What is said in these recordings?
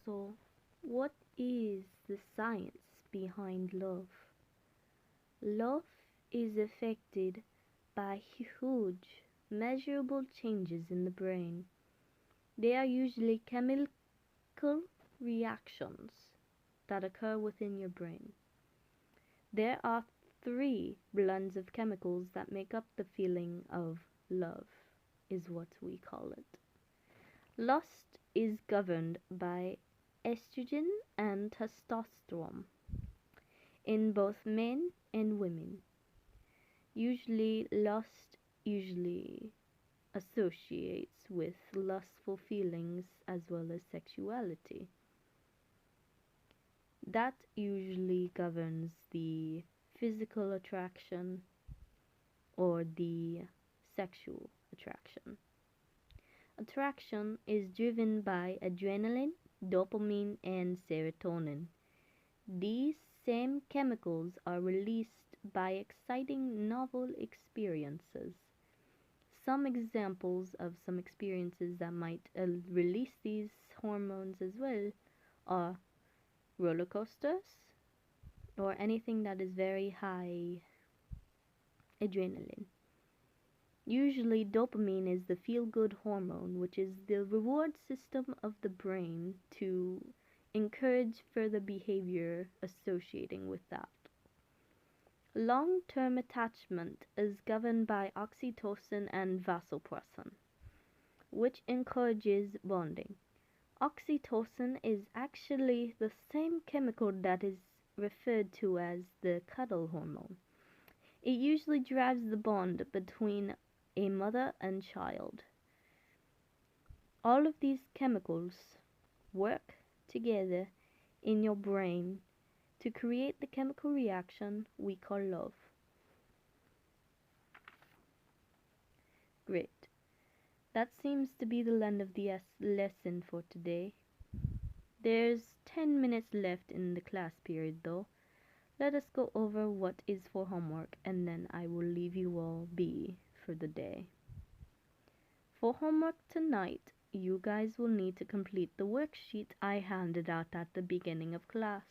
So, what is the science behind love? Love is affected by huge, measurable changes in the brain. They are usually chemical reactions that occur within your brain. There are three blends of chemicals that make up the feeling of love, is what we call it. Lust is governed by estrogen and testosterone in both men and women. Lust usually associates with lustful feelings as well as sexuality. That usually governs the physical attraction or the sexual attraction. Attraction is driven by adrenaline, dopamine, and serotonin. These same chemicals are released by exciting novel experiences. Some examples of some experiences that might release these hormones as well are roller coasters or anything that is very high adrenaline. Usually, dopamine is the feel good hormone, which is the reward system of the brain to encourage further behavior associating with that. Long term attachment is governed by oxytocin and vasopressin, which encourages bonding. Oxytocin is actually the same chemical that is referred to as the cuddle hormone. It usually drives the bond between a mother and child. All of these chemicals work together in your brain to create the chemical reaction we call love. Great. That seems to be the end of the lesson for today. There's 10 minutes left in the class period though. Let us go over what is for homework and then I will leave you all be for the day. For homework tonight, you guys will need to complete the worksheet I handed out at the beginning of class,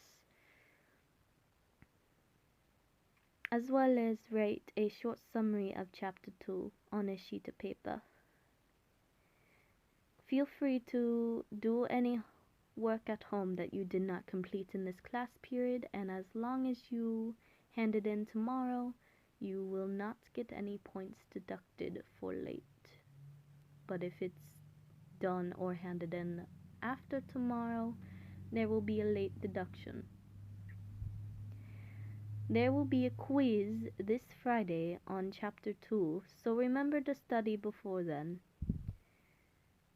as well as write a short summary of chapter 2 on a sheet of paper. Feel free to do any work at home that you did not complete in this class period, and as long as you hand it in tomorrow, you will not get any points deducted for late. But if it's done or handed in after tomorrow, there will be a late deduction. There will be a quiz this Friday on chapter 2, so remember to study before then.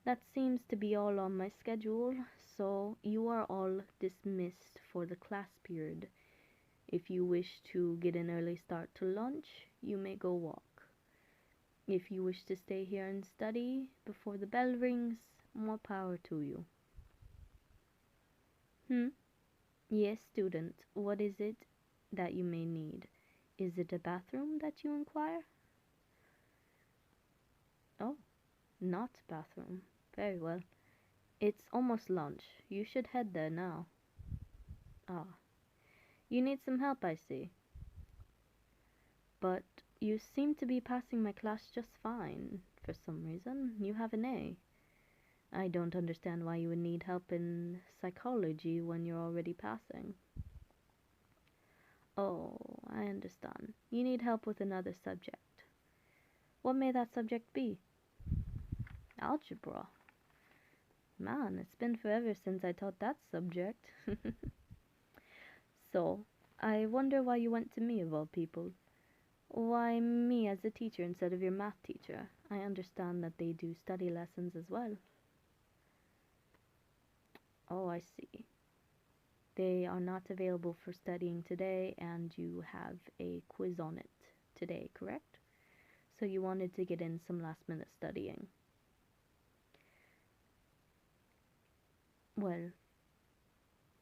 That seems to be all on my schedule, so you are all dismissed for the class period. If you wish to get an early start to lunch, you may go walk. If you wish to stay here and study before the bell rings, more power to you. Yes, student, what is it that you may need? Is it a bathroom that you inquire? Oh, not bathroom. Very well. It's almost lunch. You should head there now. Ah, you need some help, I see. But you seem to be passing my class just fine. For some reason, you have an A. I don't understand why you would need help in psychology when you're already passing. Oh, I understand. You need help with another subject. What may that subject be? Algebra. Man, it's been forever since I taught that subject. So, I wonder why you went to me of all people. Why me as a teacher instead of your math teacher? I understand that they do study lessons as well. Oh, I see. They are not available for studying today, and you have a quiz on it today, correct? So you wanted to get in some last minute studying. Well,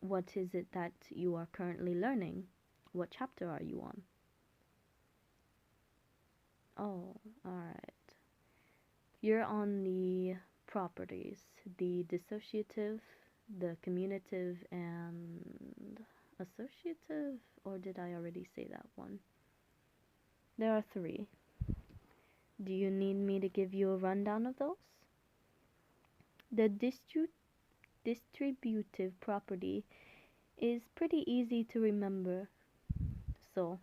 what is it that you are currently learning? What chapter are you on? Oh, alright. You're on the properties, the dissociative the commutative and associative, or did I already say that one? There are three. Do you need me to give you a rundown of those? The distributive property is pretty easy to remember. So,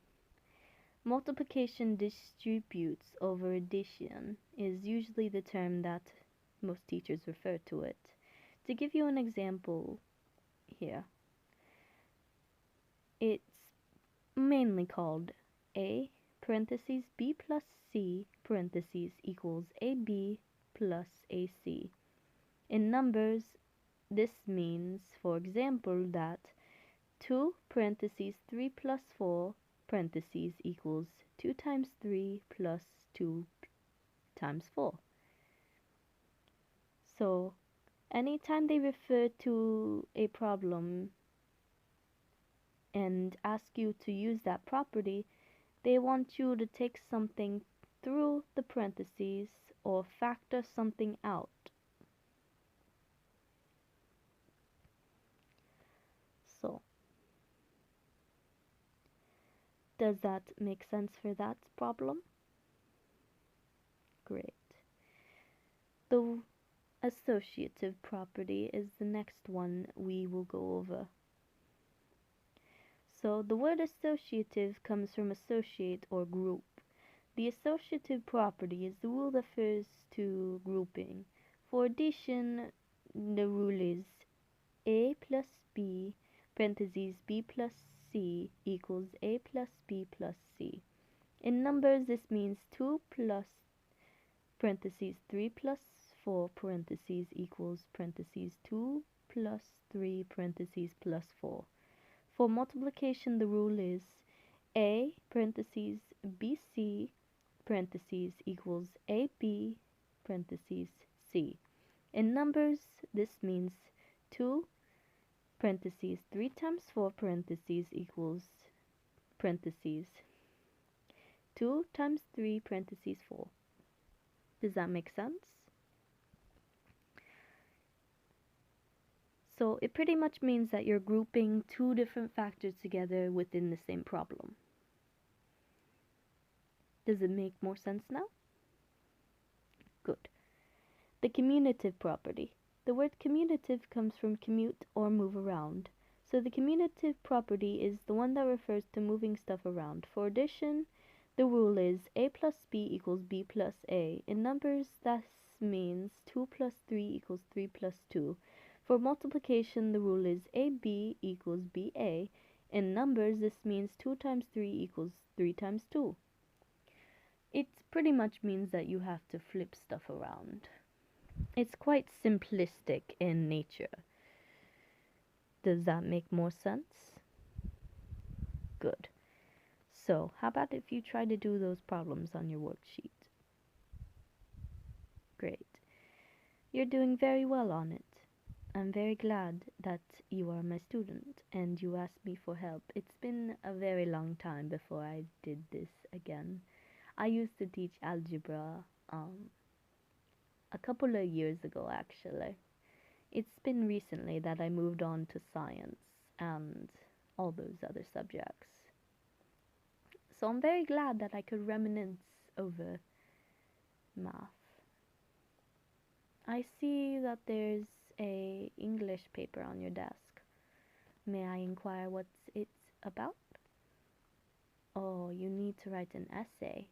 multiplication distributes over addition is usually the term that most teachers refer to it. To give you an example here, it's mainly called A parentheses B plus C parentheses equals AB plus AC. In numbers, this means, for example, that 2 parentheses 3 plus 4 parentheses equals 2 times 3 plus 2 times 4. So, anytime they refer to a problem and ask you to use that property, they want you to take something through the parentheses or factor something out. So, does that make sense for that problem? Great. The associative property is the next one we will go over. So the word associative comes from associate or group. The associative property is the rule that refers to grouping. For addition, the rule is A plus B parentheses B plus C equals A plus B plus C. In numbers, this means 2 plus parentheses 3 plus 4 parentheses equals parentheses 2 plus 3 parentheses plus 4. For multiplication, the rule is A parentheses BC parentheses equals AB parentheses C. In numbers, this means 2 parentheses 3 times 4 parentheses equals parentheses 2 times 3 parentheses 4. Does that make sense? So it pretty much means that you're grouping two different factors together within the same problem. Does it make more sense now? Good. The commutative property. The word commutative comes from commute or move around. So the commutative property is the one that refers to moving stuff around. For addition, the rule is A plus B equals B plus A. In numbers, that means 2 plus 3 equals 3 plus 2. For multiplication, the rule is AB equals BA. In numbers, this means 2 times 3 equals 3 times 2. It pretty much means that you have to flip stuff around. It's quite simplistic in nature. Does that make more sense? Good. So, how about if you try to do those problems on your worksheet? Great. You're doing very well on it. I'm very glad that you are my student and you asked me for help. It's been a very long time before I did this again. I used to teach algebra a couple of years ago, actually. It's been recently that I moved on to science and all those other subjects. So I'm very glad that I could reminisce over math. I see that there's a English paper on your desk. May I inquire what it's about? Oh, you need to write an essay.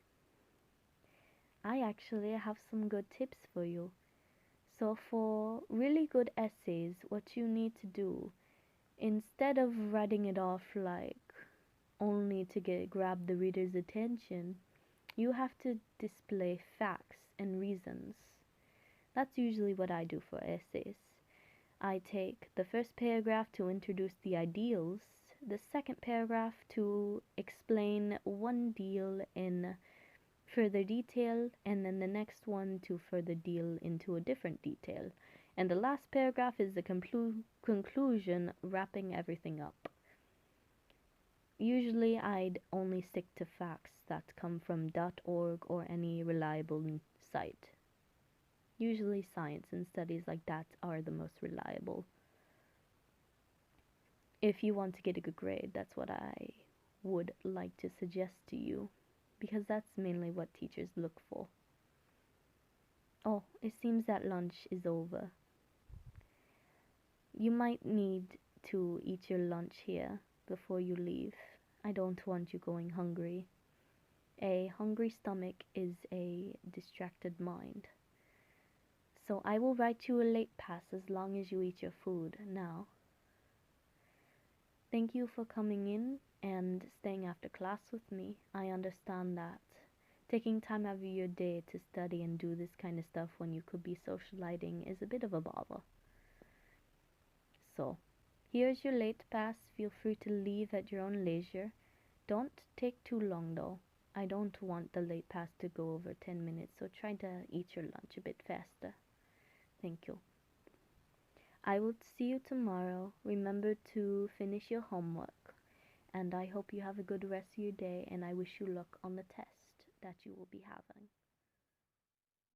I actually have some good tips for you. So for really good essays, what you need to do, instead of writing it off like only to grab the reader's attention, you have to display facts and reasons. That's usually what I do for essays. I take the first paragraph to introduce the ideals, the second paragraph to explain one deal in further detail, and then the next one to further deal into a different detail. And the last paragraph is the conclusion, wrapping everything up. Usually I'd only stick to facts that come from .org or any reliable site. Usually science and studies like that are the most reliable. If you want to get a good grade, that's what I would like to suggest to you, because that's mainly what teachers look for. Oh, it seems that lunch is over. You might need to eat your lunch here before you leave. I don't want you going hungry. A hungry stomach is a distracted mind. So I will write you a late pass as long as you eat your food now. Thank you for coming in and staying after class with me. I understand that taking time out of your day to study and do this kind of stuff when you could be socializing is a bit of a bother. So, here's your late pass. Feel free to leave at your own leisure. Don't take too long though. I don't want the late pass to go over 10 minutes, so try to eat your lunch a bit faster. Thank you. I will see you tomorrow. Remember to finish your homework. And I hope you have a good rest of your day, and I wish you luck on the test that you will be having.